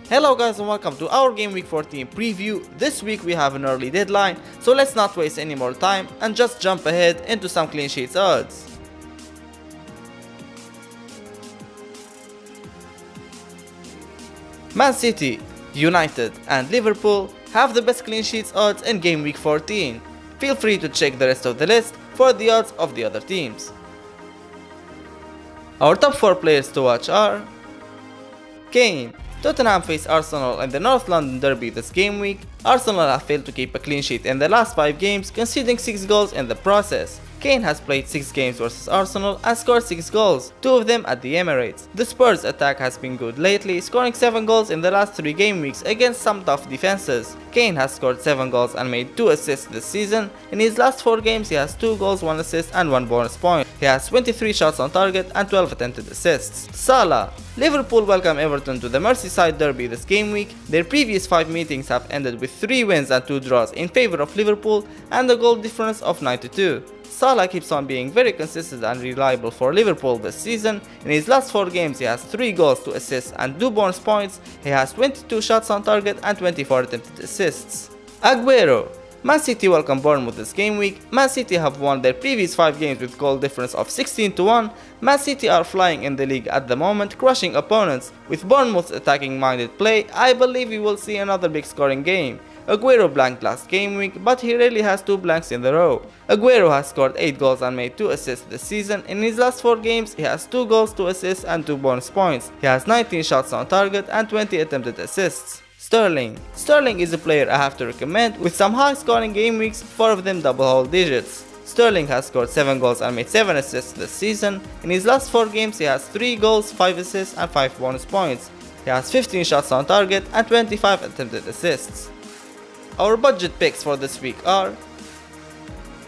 Hello guys and welcome to our Game Week 14 preview. This week we have an early deadline, so let's not waste any more time and just jump ahead into some clean sheets odds. Man City, United and Liverpool have the best clean sheets odds in Game Week 14. Feel free to check the rest of the list for the odds of the other teams. Our top 4 players to watch are Kane. Tottenham face Arsenal in the North London derby this game week. Arsenal have failed to keep a clean sheet in the last 5 games, conceding 6 goals in the process. Kane has played 6 games versus Arsenal and scored 6 goals, 2 of them at the Emirates. The Spurs attack has been good lately, scoring 7 goals in the last 3 game weeks against some tough defenses. Kane has scored 7 goals and made 2 assists this season. In his last 4 games he has 2 goals, 1 assist and 1 bonus point. He has 23 shots on target and 12 attempted assists. Salah. Liverpool welcome Everton to the Merseyside derby this game week. Their previous 5 meetings have ended with 3 wins and 2 draws in favour of Liverpool and a goal difference of 92. Salah keeps on being very consistent and reliable for Liverpool this season. In his last 4 games he has 3 goals, 2 assists and 2 bonus points. He has 22 shots on target and 24 attempted assists. Aguero. Man City welcome Bournemouth this game week. Man City have won their previous 5 games with goal difference of 16-1. Man City are flying in the league at the moment, crushing opponents. With Bournemouth's attacking minded play, I believe we will see another big scoring game. Aguero blanked last game week, but he rarely has 2 blanks in a row. Aguero has scored 8 goals and made 2 assists this season. In his last 4 games, he has 2 goals, 2 assists and 2 bonus points. He has 19 shots on target and 20 attempted assists. Sterling. Sterling is a player I have to recommend with some high scoring game weeks, 4 of them double digits. Sterling has scored 7 goals and made 7 assists this season. In his last 4 games he has 3 goals, 5 assists and 5 bonus points. He has 15 shots on target and 25 attempted assists. Our budget picks for this week are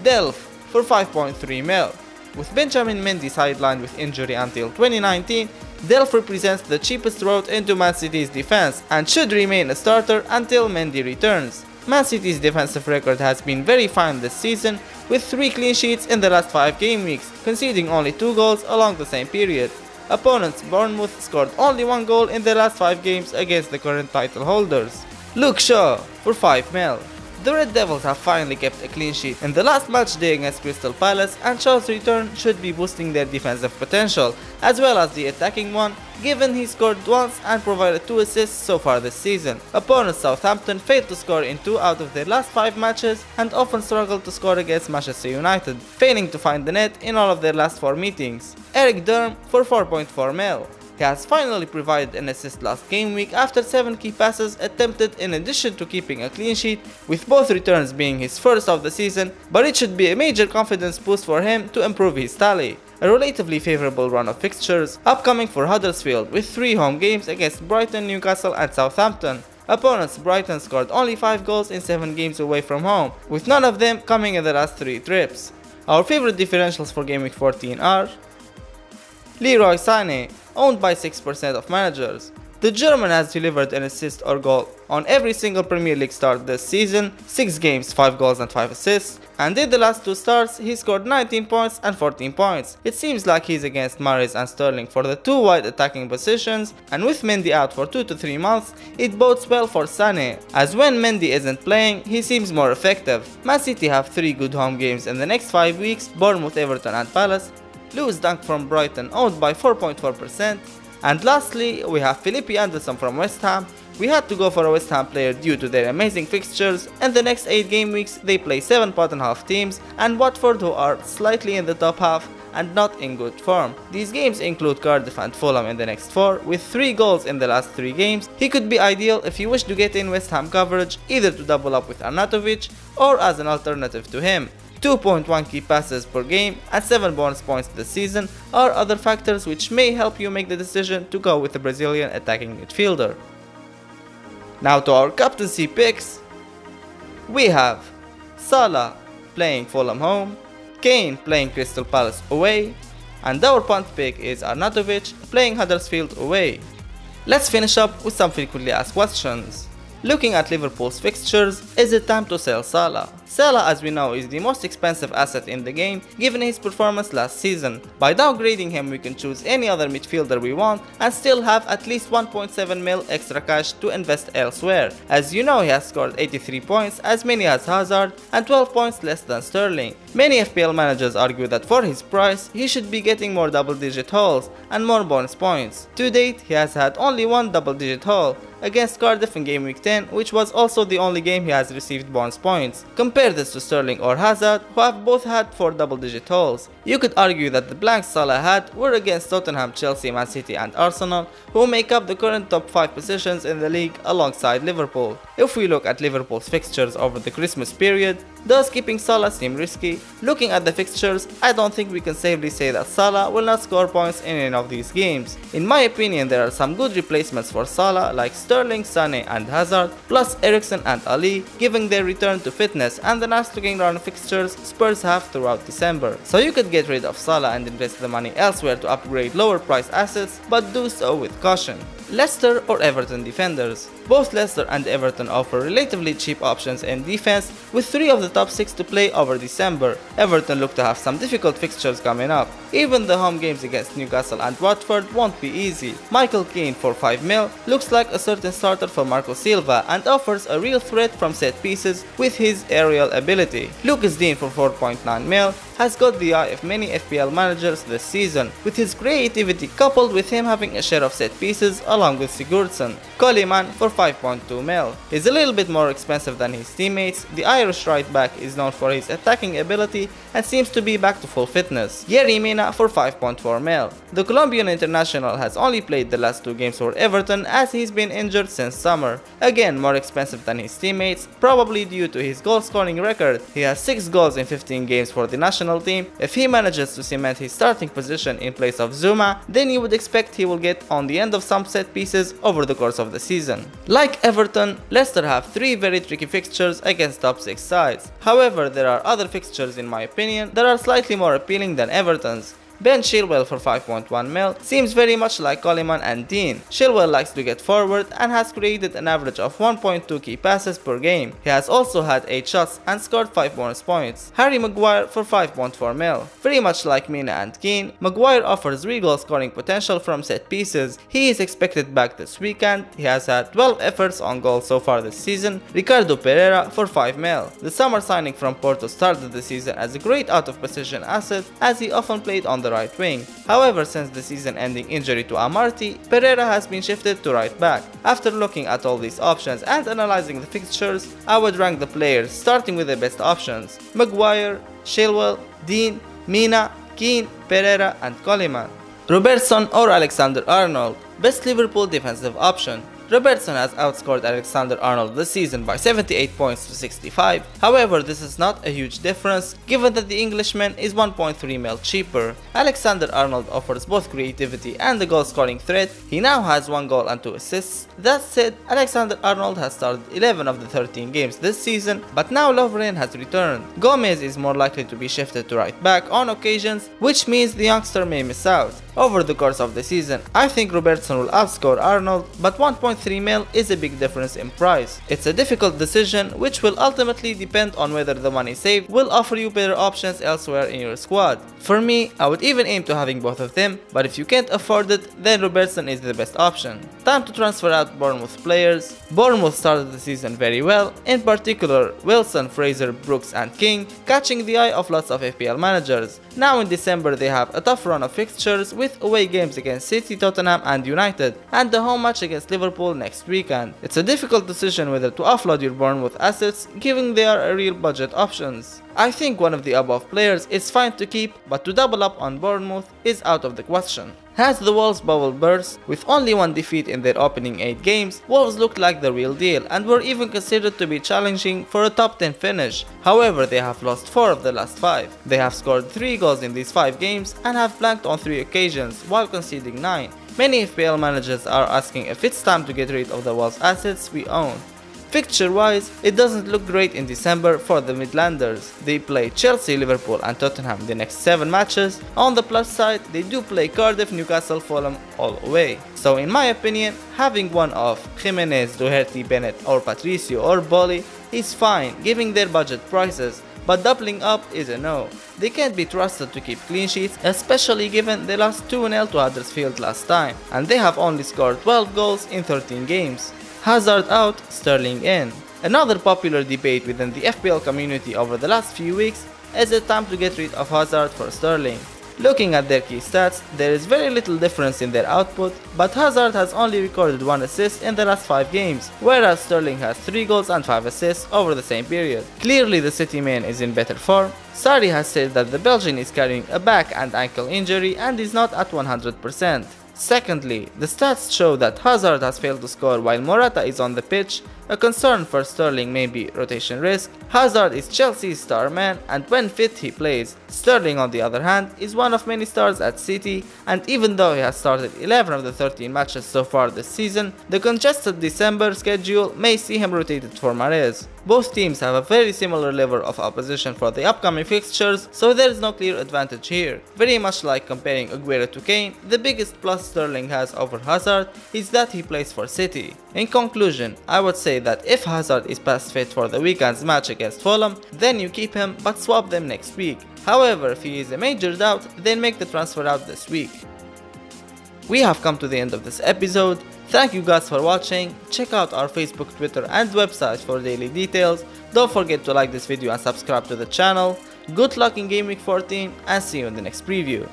Delph for 5.3 mil. With Benjamin Mendy sidelined with injury until 2019, Delph represents the cheapest route into Man City's defense and should remain a starter until Mendy returns. Man City's defensive record has been very fine this season, with 3 clean sheets in the last 5 game weeks, conceding only 2 goals along the same period. Opponents Bournemouth scored only 1 goal in their last 5 games against the current title holders. Luke Shaw for 5 mil. The Red Devils have finally kept a clean sheet in the last match day against Crystal Palace, and Shaw's return should be boosting their defensive potential as well as the attacking one, given he scored once and provided 2 assists so far this season. Opponents Southampton failed to score in 2 out of their last 5 matches and often struggled to score against Manchester United, failing to find the net in all of their last 4 meetings. Eric Durm for 4.4 mil. He has finally provided an assist last game week after 7 key passes attempted, in addition to keeping a clean sheet, with both returns being his first of the season, but it should be a major confidence boost for him to improve his tally. A relatively favourable run of fixtures upcoming for Huddersfield, with 3 home games against Brighton, Newcastle and Southampton. Opponents Brighton scored only 5 goals in 7 games away from home, with none of them coming in the last 3 trips. Our favourite differentials for Game Week 14 are Leroy Sané, owned by 6% of managers. The German has delivered an assist or goal on every single Premier League start this season, 6 games, 5 goals and 5 assists, and in the last 2 starts he scored 19 points and 14 points. It seems like he's against Mahrez and Sterling for the 2 wide attacking positions, and with Mendy out for 2 to 3 months, it bodes well for Sané, as when Mendy isn't playing, he seems more effective. Man City have 3 good home games in the next 5 weeks, Bournemouth, Everton and Palace. Lewis Dunk from Brighton owned by 4.4%. And lastly, we have Felipe Anderson from West Ham. We had to go for a West Ham player due to their amazing fixtures. In the next 8 game weeks they play 7 bottom half teams and Watford, who are slightly in the top half and not in good form. These games include Cardiff and Fulham in the next 4, with 3 goals in the last 3 games. He could be ideal if you wish to get in West Ham coverage, either to double up with Arnautovic or as an alternative to him. 2.1 key passes per game and 7 bonus points this season are other factors which may help you make the decision to go with the Brazilian attacking midfielder. Now to our captaincy picks. We have Salah playing Fulham home, Kane playing Crystal Palace away, and our punt pick is Arnautovic playing Huddersfield away. Let's finish up with some frequently asked questions. Looking at Liverpool's fixtures, is it time to sell Salah? Salah, as we know, is the most expensive asset in the game given his performance last season. By downgrading him, we can choose any other midfielder we want and still have at least 1.7 mil extra cash to invest elsewhere. As you know, he has scored 83 points, as many as Hazard, and 12 points less than Sterling. Many FPL managers argue that for his price, he should be getting more double-digit hauls and more bonus points. To date, he has had only one double-digit haul, against Cardiff in Game Week 10, which was also the only game he has received bonus points. Compare this to Sterling or Hazard, who have both had 4 double-digit hauls. You could argue that the blanks Salah had were against Tottenham, Chelsea, Man City and Arsenal, who make up the current top 5 positions in the league alongside Liverpool. If we look at Liverpool's fixtures over the Christmas period, does keeping Salah seem risky? Looking at the fixtures, I don't think we can safely say that Salah will not score points in any of these games. In my opinion, there are some good replacements for Salah like Sterling, Sané and Hazard, plus Eriksen and Ali, giving their return to fitness and the nice looking run of fixtures Spurs have throughout December. So you could get rid of Salah and invest the money elsewhere to upgrade lower price assets, but do so with caution. Leicester or Everton defenders. Both Leicester and Everton offer relatively cheap options in defense, with 3 of the top 6 to play over December. Everton look to have some difficult fixtures coming up. Even the home games against Newcastle and Watford won't be easy. Michael Keane for 5 mil looks like a certain starter for Marco Silva and offers a real threat from set pieces with his aerial ability. Lucas Dean for 4.9 mil has got the eye of many FPL managers this season, with his creativity coupled with him having a share of set pieces along with Sigurdsson. Coleman for 5.2 mil. He's a little bit more expensive than his teammates. The Irish right back is known for his attacking ability and seems to be back to full fitness. Yerry Mina for 5.4 mil. The Colombian international has only played the last 2 games for Everton as he's been injured since summer. Again, more expensive than his teammates, probably due to his goal scoring record. He has 6 goals in 15 games for the national team. If he manages to cement his starting position in place of Zuma, then you would expect he will get on the end of some set pieces over the course of the season. Like Everton, Leicester have 3 very tricky fixtures against top 6 sides. However, there are other fixtures in my opinion that are slightly more appealing than Everton's. Ben Chilwell for 5.1 mil seems very much like Coleman and Dean. Chilwell likes to get forward and has created an average of 1.2 key passes per game. He has also had 8 shots and scored 5 bonus points. Harry Maguire for 5.4 mil. Very much like Mina and Keane, Maguire offers real goal scoring potential from set pieces. He is expected back this weekend. He has had 12 efforts on goal so far this season. Ricardo Pereira for 5 mil. The summer signing from Porto started the season as a great out of position asset as he often played on the right wing. However, since the season-ending injury to Amarty, Pereira has been shifted to right back. After looking at all these options and analyzing the fixtures, I would rank the players starting with the best options: Maguire, Chilwell, Dean, Mina, Keane, Pereira and Coleman. Robertson or Alexander-Arnold, best Liverpool defensive option. Robertson has outscored Alexander-Arnold this season by 78 points to 65. However, this is not a huge difference given that the Englishman is 1.3 mil cheaper. Alexander-Arnold offers both creativity and a goal scoring threat. He now has 1 goal and 2 assists. That said, Alexander-Arnold has started 11 of the 13 games this season, but now Lovren has returned. Gomez is more likely to be shifted to right back on occasions, which means the youngster may miss out. Over the course of the season, I think Robertson will outscore Arnold, but 1.3 mil is a big difference in price. It's a difficult decision which will ultimately depend on whether the money saved will offer you better options elsewhere in your squad. For me, I would even aim to having both of them, but if you can't afford it, then Robertson is the best option. Time to transfer out Bournemouth players. Bournemouth started the season very well, in particular Wilson, Fraser, Brooks and King, catching the eye of lots of FPL managers. Now in December they have a tough run of fixtures with away games against City, Tottenham and United, and the home match against Liverpool next weekend. It's a difficult decision whether to offload your Bournemouth assets, given they are a real budget options. I think one of the above players is fine to keep, but to double up on Bournemouth is out of the question. Has the Wolves bubble burst? With only 1 defeat in their opening 8 games, Wolves looked like the real deal and were even considered to be challenging for a top 10 finish. However, they have lost 4 of the last 5. They have scored 3 goals in these 5 games and have blanked on 3 occasions while conceding 9. Many FPL managers are asking if it's time to get rid of the Wolves assets we own. Fixture wise, it doesn't look great in December for the Midlanders. They play Chelsea, Liverpool and Tottenham the next 7 matches. On the plus side, they do play Cardiff, Newcastle, Fulham all away. So in my opinion, having one of Jimenez, Doherty, Bennett or Patricio or Bolly is fine giving their budget prices, but doubling up is a no. They can't be trusted to keep clean sheets, especially given they lost 2-0 to Huddersfield last time, and they have only scored 12 goals in 13 games. Hazard out, Sterling in. Another popular debate within the FPL community over the last few weeks is it time to get rid of Hazard for Sterling. Looking at their key stats, there is very little difference in their output, but Hazard has only recorded 1 assist in the last 5 games, whereas Sterling has 3 goals and 5 assists over the same period. Clearly the City man is in better form. Sarri has said that the Belgian is carrying a back and ankle injury and is not at 100%. Secondly, the stats show that Hazard has failed to score while Morata is on the pitch. A concern for Sterling may be rotation risk. Hazard is Chelsea's star man, and when fit he plays. Sterling, on the other hand, is one of many stars at City, and even though he has started 11 of the 13 matches so far this season, the congested December schedule may see him rotated for Mahrez. Both teams have a very similar level of opposition for the upcoming fixtures, so there is no clear advantage here. Very much like comparing Aguero to Kane, the biggest plus Sterling has over Hazard is that he plays for City. In conclusion, I would say that if Hazard is past fit for the weekend's match against Fulham, then you keep him but swap them next week. However, if he is a major doubt, then make the transfer out this week. We have come to the end of this episode. Thank you guys for watching. Check out our Facebook, Twitter and website for daily details. Don't forget to like this video and subscribe to the channel. Good luck in Game Week 14 and see you in the next preview.